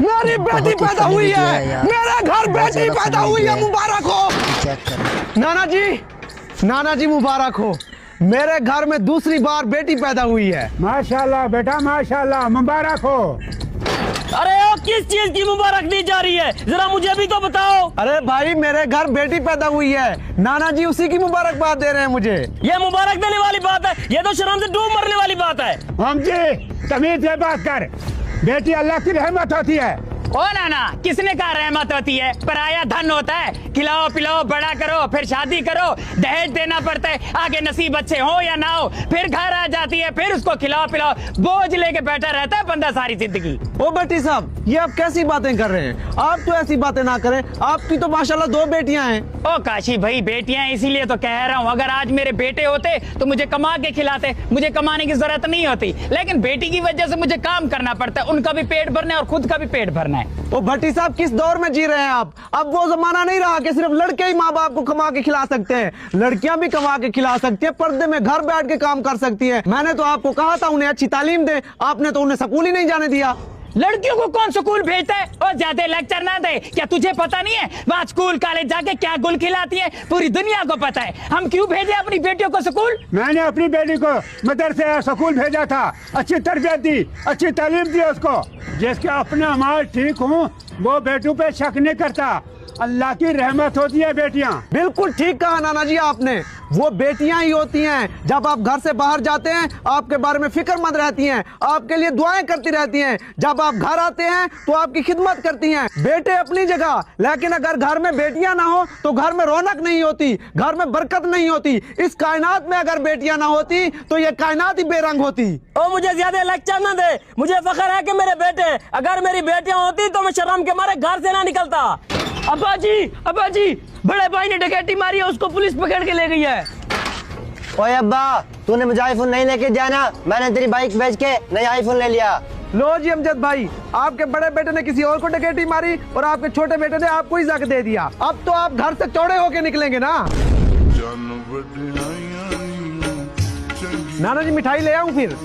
मेरी बेटी पैदा हुई है, मेरे घर बेटी पैदा हुई है, मुबारक हो। नाना जी मुबारक हो, मेरे घर में दूसरी बार बेटी पैदा हुई है। माशाल्लाह बेटा माशाल्लाह, मुबारक हो। अरे ओ किस चीज की मुबारक दी जा रही है, जरा मुझे भी तो बताओ। अरे भाई मेरे घर बेटी पैदा हुई है, नाना जी उसी की मुबारकबाद दे रहे हैं मुझे। ये मुबारक देने वाली बात है, ये तो शर्म से डूब मरने वाली बात है। हम जी तमीज से बात कर, बेटी अल्लाह की रहमत होती है। ओ नाना, किसने कहा रहमत होती है? पराया धन होता है, खिलाओ पिलाओ बड़ा करो, फिर शादी करो, दहेज देना पड़ता है, आगे नसीब अच्छे हो या ना हो, फिर घर आ जाती है, फिर उसको खिलाओ पिलाओ, बोझ लेके बैठा रहता है बंदा सारी जिंदगी। ओ बेटी साहब, ये आप कैसी बातें कर रहे हैं? आप तो ऐसी बातें ना करें, आपकी तो माशाल्लाह 2 बेटियां हैं। ओ काशी भाई, बेटियां इसीलिए तो कह रहा हूँ, अगर आज मेरे बेटे होते तो मुझे कमा के खिलाते, मुझे कमाने की जरूरत नहीं होती, लेकिन बेटी की वजह से मुझे काम करना पड़ता है, उनका भी पेट भरना है और खुद का भी पेट भरना है। ओ भट्टी साहब, किस दौर में जी रहे हैं आप? अब वो जमाना नहीं रहा कि सिर्फ लड़के ही माँ बाप को कमा के खिला सकते हैं, लड़कियां भी कमा के खिला सकती हैं, पर्दे में घर बैठ के काम कर सकती हैं। मैंने तो आपको कहा था उन्हें अच्छी तालीम दे, आपने तो उन्हें स्कूल ही नहीं जाने दिया। लड़कियों को कौन स्कूल भेजता है? और ज्यादा लेक्चर ना दे, क्या तुझे पता नहीं है वहाँ स्कूल कॉलेज जाके क्या गुल खिलाती है? पूरी दुनिया को पता है। हम क्यों भेजे अपनी बेटियों को स्कूल? मैंने अपनी बेटी को मदरसे स्कूल भेजा था, अच्छी तरबियत दी, अच्छी तालीम दी उसको। जिसके अपने अमाल ठीक हूँ वो बेटों पे शक नहीं करता, अल्लाह की रहमत होती है बेटियां। बिल्कुल ठीक कहा नाना जी आपने, वो बेटियां ही होती हैं जब आप घर से बाहर जाते हैं आपके बारे में फिक्रमंद रहती हैं, आपके लिए दुआएं करती रहती हैं, जब आप घर आते हैं तो आपकी खिदमत करती हैं। बेटे अपनी जगह, लेकिन अगर घर में बेटियां ना हो तो घर में रौनक नहीं होती, घर में बरकत नहीं होती। इस कायनात में अगर बेटियां ना होती तो ये कायनात ही बेरंग होती। ओ मुझे ज्यादा लेक्चर ना दे, मुझे फख्र है कि मेरे बेटे, अगर मेरी बेटियां होती तो मैं शर्म के मारे घर से ना निकलता। अब्बा जी, बड़े भाई ने डकैती मारी है, उसको पुलिस पकड़ के ले गई है। ओए अब्बा, तूने मुझे आईफोन नहीं लेके जाना, मैंने तेरी बाइक बेच के नया आईफोन ले लिया। लो जी अमजद भाई, आपके बड़े बेटे ने किसी और को डकैती मारी और आपके छोटे बेटे ने आपको ही जक दे दिया। अब तो आप घर से चौड़े होके निकलेंगे ना। नाना जी मिठाई ले आऊं फिर?